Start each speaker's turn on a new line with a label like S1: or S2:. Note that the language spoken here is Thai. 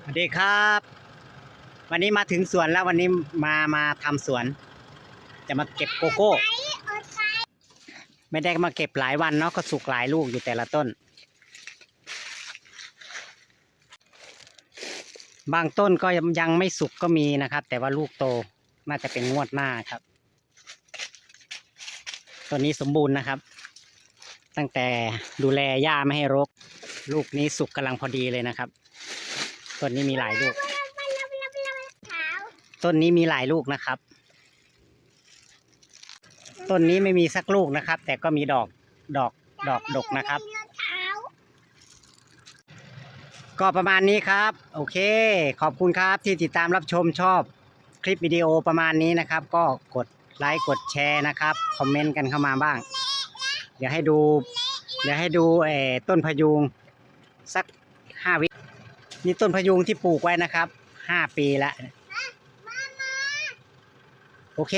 S1: สวัสดีครับวันนี้มาถึงสวนแล้ววันนี้มาทำสวนจะมาเก็บโกโก้ไม่ได้มาเก็บหลายวันเนาะก็สุกหลายลูกอยู่แต่ละต้นบางต้นก็ยังไม่สุกก็มีนะครับแต่ว่าลูกโตน่าจะเป็นงวดหน้าครับต้นนี้สมบูรณ์นะครับตั้งแต่ดูแลหญ้าไม่ให้รกลูกนี้สุกกำลังพอดีเลยนะครับต้นนี้มีหลายลูกต้นนี้มีหลายลูกนะครับต้นนี้ไม่มีสักลูกนะครับแต่ก็มีดอกดกนะครับก็ประมาณนี้ครับโอเคขอบคุณครับที่ติดตามรับชมชอบคลิปวิดีโอประมาณนี้นะครับก็กดไลค์กดแชร์นะครับคอมเมนต์กันเข้ามาบ้างเดี๋ยวให้ดูต้นพะยูงสัก5 วินี่ต้นพะยูงที่ปลูกไว้นะครับ5 ปีแล้วโอเค